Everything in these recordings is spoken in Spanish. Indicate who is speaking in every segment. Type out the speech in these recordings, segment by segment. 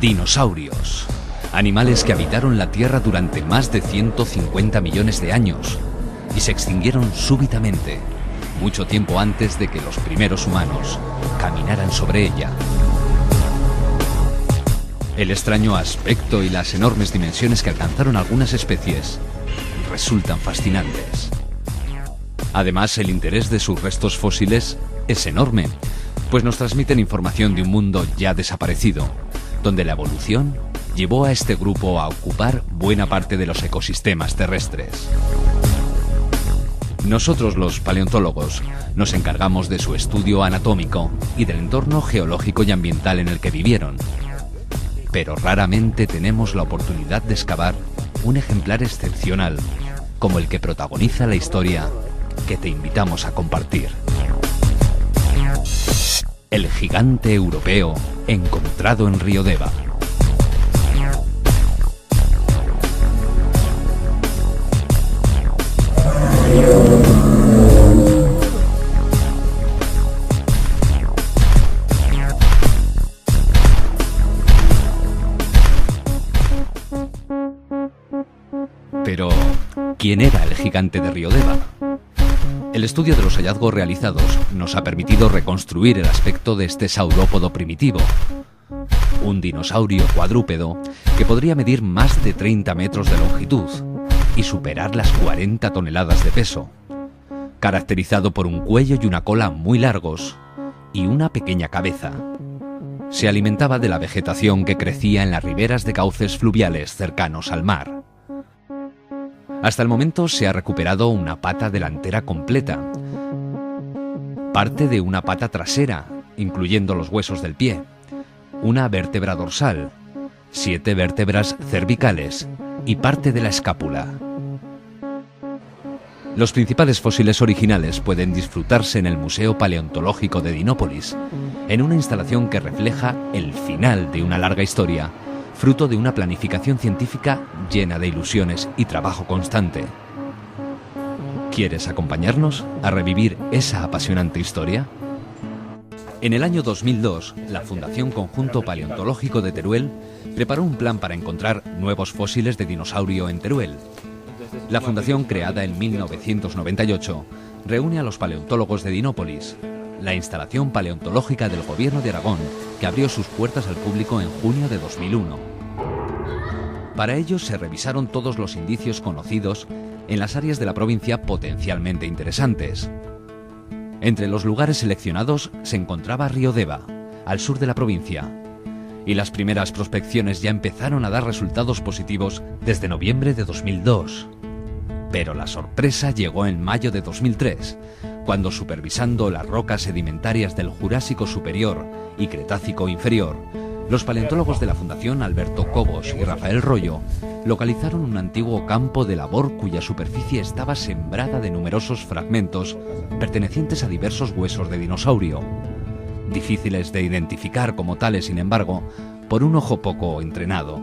Speaker 1: Dinosaurios. Animales que habitaron la Tierra durante más de 150 millones de años y se extinguieron súbitamente, mucho tiempo antes de que los primeros humanos caminaran sobre ella. El extraño aspecto y las enormes dimensiones que alcanzaron algunas especies resultan fascinantes. Además, el interés de sus restos fósiles es enorme, pues nos transmiten información de un mundo ya desaparecido, donde la evolución llevó a este grupo a ocupar buena parte de los ecosistemas terrestres. Nosotros, los paleontólogos, nos encargamos de su estudio anatómico y del entorno geológico y ambiental en el que vivieron. Pero raramente tenemos la oportunidad de excavar un ejemplar excepcional, como el que protagoniza la historia que te invitamos a compartir. El gigante europeo encontrado en Río Deva. Pero, ¿quién era el gigante de Río Deva? El estudio de los hallazgos realizados nos ha permitido reconstruir el aspecto de este saurópodo primitivo, un dinosaurio cuadrúpedo que podría medir más de 30 metros de longitud y superar las 40 toneladas de peso, caracterizado por un cuello y una cola muy largos y una pequeña cabeza. Se alimentaba de la vegetación que crecía en las riberas de cauces fluviales cercanos al mar. Hasta el momento se ha recuperado una pata delantera completa, parte de una pata trasera, incluyendo los huesos del pie, una vértebra dorsal, 7 vértebras cervicales y parte de la escápula. Los principales fósiles originales pueden disfrutarse en el Museo Paleontológico de Dinópolis, en una instalación que refleja el final de una larga historia, fruto de una planificación científica llena de ilusiones y trabajo constante. ¿Quieres acompañarnos a revivir esa apasionante historia? En el año 2002, la Fundación Conjunto Paleontológico de Teruel preparó un plan para encontrar nuevos fósiles de dinosaurio en Teruel. La fundación, creada en 1998, reúne a los paleontólogos de Dinópolis, la instalación paleontológica del Gobierno de Aragón, que abrió sus puertas al público en junio de 2001. Para ello se revisaron todos los indicios conocidos en las áreas de la provincia potencialmente interesantes. Entre los lugares seleccionados se encontraba Río Deva, al sur de la provincia, y las primeras prospecciones ya empezaron a dar resultados positivos desde noviembre de 2002. Pero la sorpresa llegó en mayo de 2003, cuando, supervisando las rocas sedimentarias del Jurásico Superior y Cretácico Inferior, los paleontólogos de la Fundación Alberto Cobos y Rafael Rollo localizaron un antiguo campo de labor cuya superficie estaba sembrada de numerosos fragmentos pertenecientes a diversos huesos de dinosaurio, difíciles de identificar como tales, sin embargo, por un ojo poco entrenado.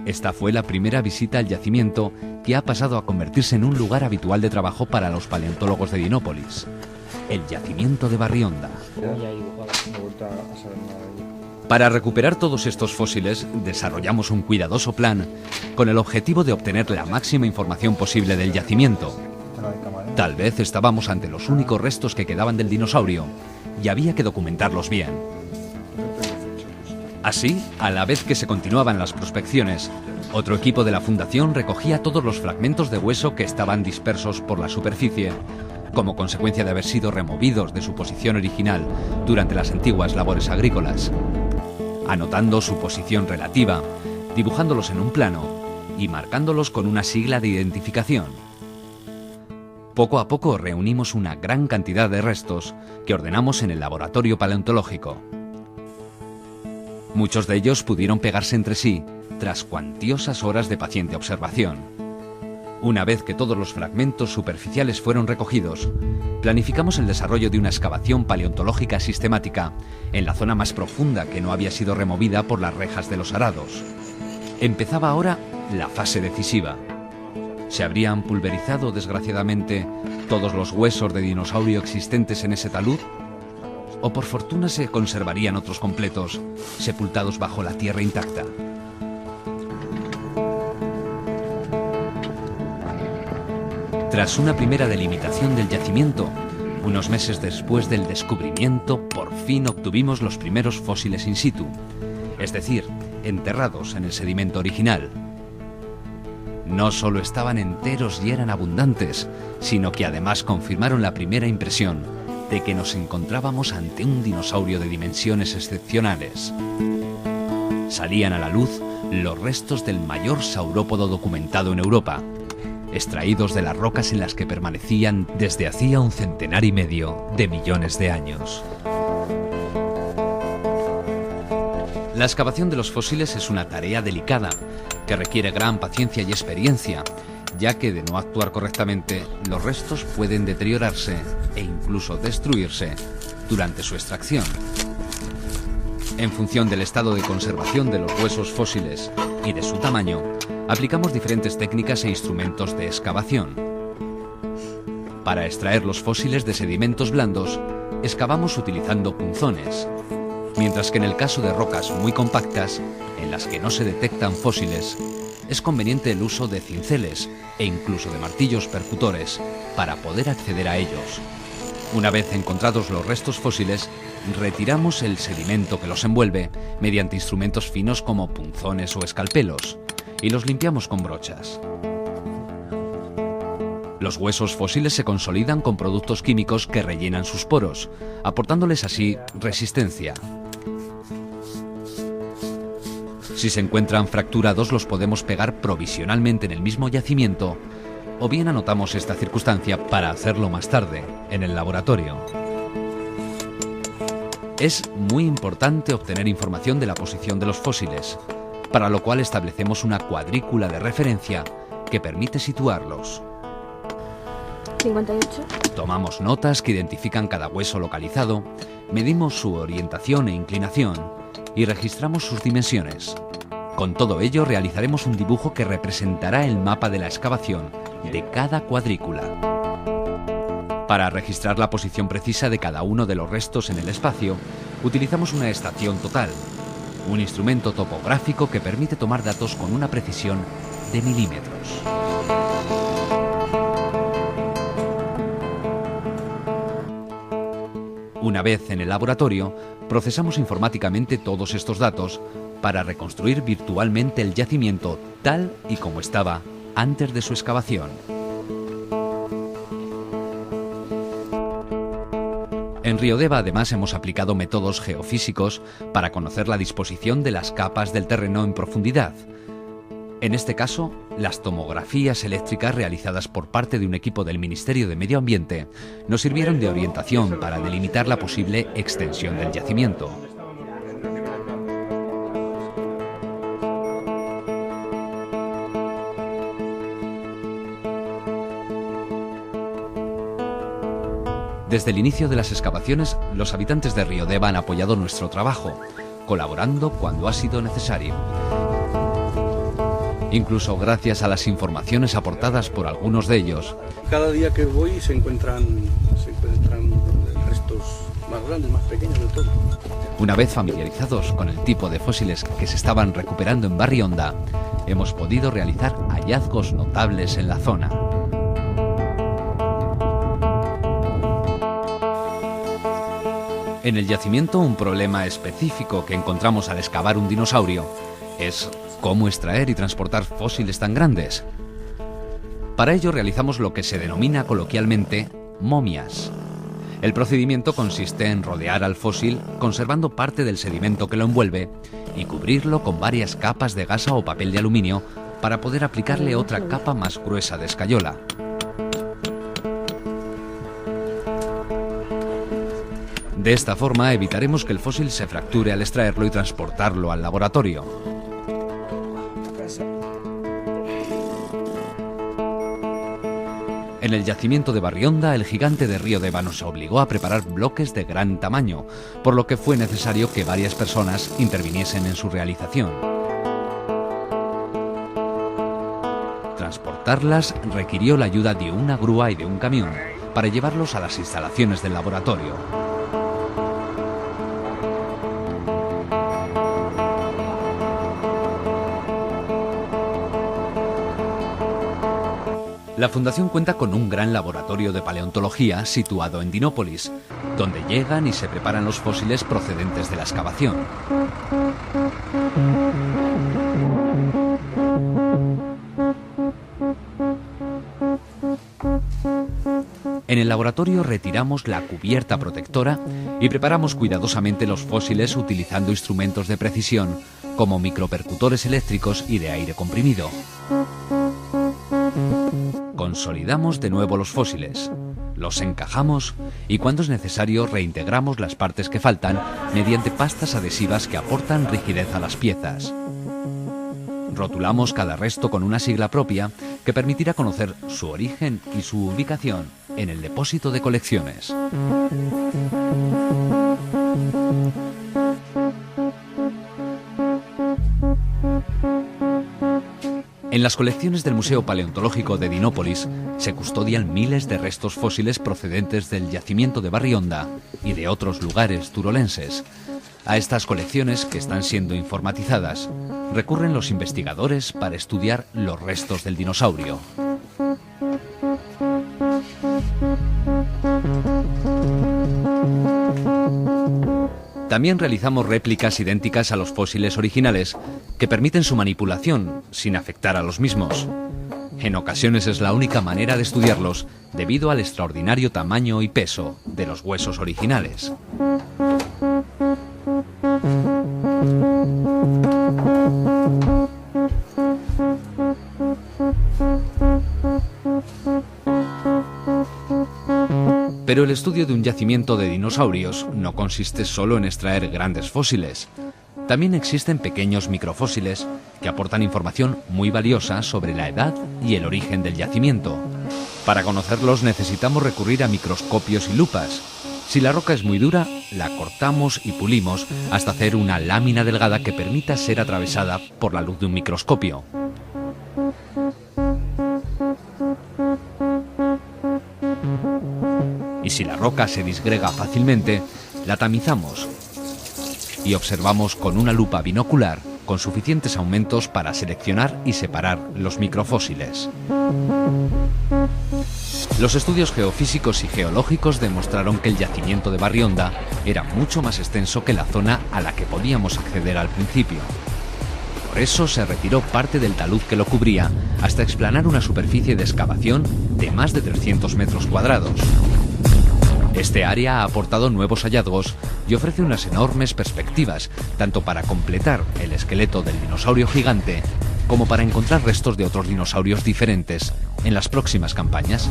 Speaker 1: Esta fue la primera visita al yacimiento, que ha pasado a convertirse en un lugar habitual de trabajo para los paleontólogos de Dinópolis, el yacimiento de Barrionda. Para recuperar todos estos fósiles, desarrollamos un cuidadoso plan con el objetivo de obtener la máxima información posible del yacimiento. Tal vez estábamos ante los únicos restos que quedaban del dinosaurio y había que documentarlos bien. Así, a la vez que se continuaban las prospecciones, otro equipo de la Fundación recogía todos los fragmentos de hueso que estaban dispersos por la superficie, como consecuencia de haber sido removidos de su posición original durante las antiguas labores agrícolas, anotando su posición relativa, dibujándolos en un plano y marcándolos con una sigla de identificación. Poco a poco reunimos una gran cantidad de restos que ordenamos en el laboratorio paleontológico. Muchos de ellos pudieron pegarse entre sí tras cuantiosas horas de paciente observación. Una vez que todos los fragmentos superficiales fueron recogidos, planificamos el desarrollo de una excavación paleontológica sistemática en la zona más profunda que no había sido removida por las rejas de los arados. Empezaba ahora la fase decisiva. ¿Se habrían pulverizado, desgraciadamente, todos los huesos de dinosaurio existentes en ese talud? o por fortuna se conservarían otros completos, sepultados bajo la tierra intacta. Tras una primera delimitación del yacimiento, unos meses después del descubrimiento, por fin obtuvimos los primeros fósiles in situ, es decir, enterrados en el sedimento original. No solo estaban enteros y eran abundantes, sino que además confirmaron la primera impresión de que nos encontrábamos ante un dinosaurio de dimensiones excepcionales. Salían a la luz los restos del mayor saurópodo documentado en Europa, extraídos de las rocas en las que permanecían desde hacía 1,5 centenares de millones de años. La excavación de los fósiles es una tarea delicada que requiere gran paciencia y experiencia, ya que de no actuar correctamente, los restos pueden deteriorarse e incluso destruirse durante su extracción. En función del estado de conservación de los huesos fósiles y de su tamaño, aplicamos diferentes técnicas e instrumentos de excavación. Para extraer los fósiles de sedimentos blandos, excavamos utilizando punzones, mientras que en el caso de rocas muy compactas, en las que no se detectan fósiles, es conveniente el uso de cinceles e incluso de martillos percutores para poder acceder a ellos. Una vez encontrados los restos fósiles, retiramos el sedimento que los envuelve mediante instrumentos finos como punzones o escalpelos y los limpiamos con brochas. Los huesos fósiles se consolidan con productos químicos que rellenan sus poros, aportándoles así resistencia. Si se encuentran fracturados, los podemos pegar provisionalmente en el mismo yacimiento, o bien anotamos esta circunstancia para hacerlo más tarde, en el laboratorio. Es muy importante obtener información de la posición de los fósiles, para lo cual establecemos una cuadrícula de referencia que permite situarlos.
Speaker 2: 58.
Speaker 1: Tomamos notas que identifican cada hueso localizado, medimos su orientación e inclinación y registramos sus dimensiones. Con todo ello realizaremos un dibujo que representará el mapa de la excavación de cada cuadrícula. Para registrar la posición precisa de cada uno de los restos en el espacio, utilizamos una estación total, un instrumento topográfico que permite tomar datos con una precisión de milímetros. Una vez en el laboratorio, procesamos informáticamente todos estos datos para reconstruir virtualmente el yacimiento tal y como estaba antes de su excavación. En Riodeva además hemos aplicado métodos geofísicos para conocer la disposición de las capas del terreno en profundidad. En este caso, las tomografías eléctricas realizadas por parte de un equipo del Ministerio de Medio Ambiente nos sirvieron de orientación para delimitar la posible extensión del yacimiento. Desde el inicio de las excavaciones, los habitantes de Riodeva han apoyado nuestro trabajo, colaborando cuando ha sido necesario. Incluso gracias a las informaciones aportadas por algunos de ellos.
Speaker 3: Cada día que voy se encuentran restos más grandes, más pequeños de todo.
Speaker 1: Una vez familiarizados con el tipo de fósiles que se estaban recuperando en Barrionda, hemos podido realizar hallazgos notables en la zona. En el yacimiento, un problema específico que encontramos al excavar un dinosaurio es cómo extraer y transportar fósiles tan grandes. Para ello realizamos lo que se denomina coloquialmente momias. El procedimiento consiste en rodear al fósil conservando parte del sedimento que lo envuelve y cubrirlo con varias capas de gasa o papel de aluminio para poder aplicarle otra capa más gruesa de escayola. De esta forma evitaremos que el fósil se fracture al extraerlo y transportarlo al laboratorio. En el yacimiento de Barrionda, el gigante de Riodeva nos obligó a preparar bloques de gran tamaño, por lo que fue necesario que varias personas interviniesen en su realización. Transportarlas requirió la ayuda de una grúa y de un camión para llevarlos a las instalaciones del laboratorio. La Fundación cuenta con un gran laboratorio de paleontología situado en Dinópolis, donde llegan y se preparan los fósiles procedentes de la excavación. En el laboratorio retiramos la cubierta protectora y preparamos cuidadosamente los fósiles utilizando instrumentos de precisión como micropercutores eléctricos y de aire comprimido. Consolidamos de nuevo los fósiles, los encajamos y cuando es necesario reintegramos las partes que faltan mediante pastas adhesivas que aportan rigidez a las piezas. Rotulamos cada resto con una sigla propia que permitirá conocer su origen y su ubicación en el depósito de colecciones. En las colecciones del Museo Paleontológico de Dinópolis se custodian miles de restos fósiles procedentes del yacimiento de Barrionda y de otros lugares turolenses. A estas colecciones, que están siendo informatizadas, recurren los investigadores para estudiar los restos del dinosaurio. También realizamos réplicas idénticas a los fósiles originales que permiten su manipulación sin afectar a los mismos. En ocasiones es la única manera de estudiarlos debido al extraordinario tamaño y peso de los huesos originales. Pero el estudio de un yacimiento de dinosaurios no consiste solo en extraer grandes fósiles. También existen pequeños microfósiles que aportan información muy valiosa sobre la edad y el origen del yacimiento. Para conocerlos necesitamos recurrir a microscopios y lupas. Si la roca es muy dura, la cortamos y pulimos hasta hacer una lámina delgada que permita ser atravesada por la luz de un microscopio. Y si la roca se disgrega fácilmente, la tamizamos y observamos con una lupa binocular con suficientes aumentos para seleccionar y separar los microfósiles. Los estudios geofísicos y geológicos demostraron que el yacimiento de Barrionda era mucho más extenso que la zona a la que podíamos acceder al principio. Por eso se retiró parte del talud que lo cubría hasta explanar una superficie de excavación de más de 300 metros cuadrados. Este área ha aportado nuevos hallazgos y ofrece unas enormes perspectivas, tanto para completar el esqueleto del dinosaurio gigante, como para encontrar restos de otros dinosaurios diferentes en las próximas campañas.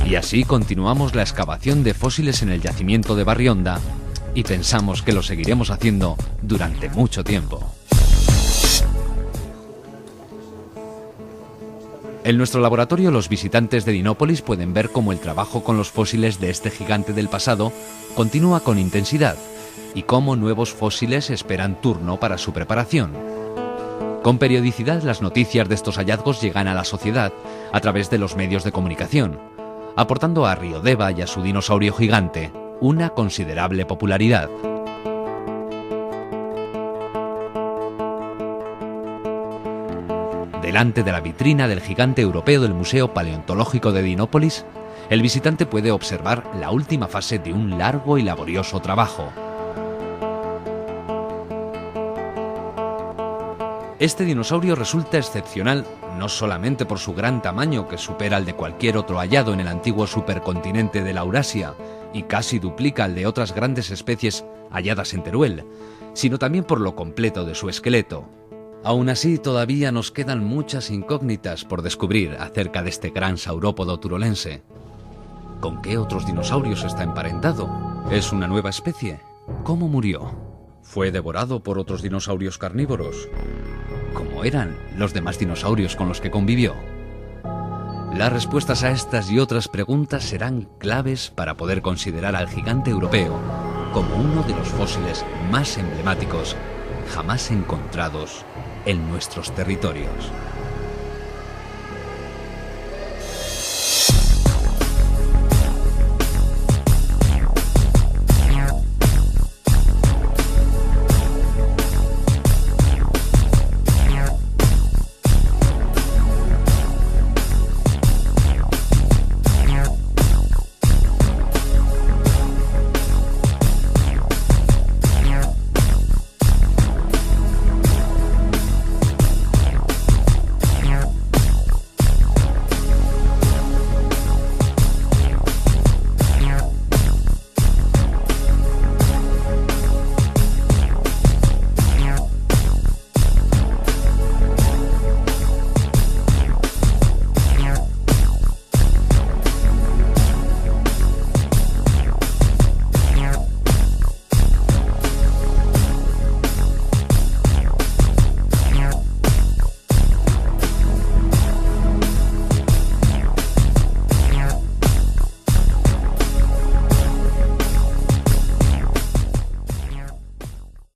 Speaker 1: Y así continuamos la excavación de fósiles en el yacimiento de Barrionda y pensamos que lo seguiremos haciendo durante mucho tiempo. En nuestro laboratorio los visitantes de Dinópolis pueden ver cómo el trabajo con los fósiles de este gigante del pasado continúa con intensidad y cómo nuevos fósiles esperan turno para su preparación. Con periodicidad las noticias de estos hallazgos llegan a la sociedad a través de los medios de comunicación, aportando a Río Deva y a su dinosaurio gigante una considerable popularidad. Delante de la vitrina del gigante europeo del Museo Paleontológico de Dinópolis, el visitante puede observar la última fase de un largo y laborioso trabajo. Este dinosaurio resulta excepcional no solamente por su gran tamaño, que supera al de cualquier otro hallado en el antiguo supercontinente de la Eurasia y casi duplica al de otras grandes especies halladas en Teruel, sino también por lo completo de su esqueleto. Aún así, todavía nos quedan muchas incógnitas por descubrir acerca de este gran saurópodo turolense. ¿Con qué otros dinosaurios está emparentado? ¿Es una nueva especie? ¿Cómo murió? ¿Fue devorado por otros dinosaurios carnívoros? ¿Cómo eran los demás dinosaurios con los que convivió? Las respuestas a estas y otras preguntas serán claves para poder considerar al gigante europeo como uno de los fósiles más emblemáticos jamás encontrados en nuestros territorios.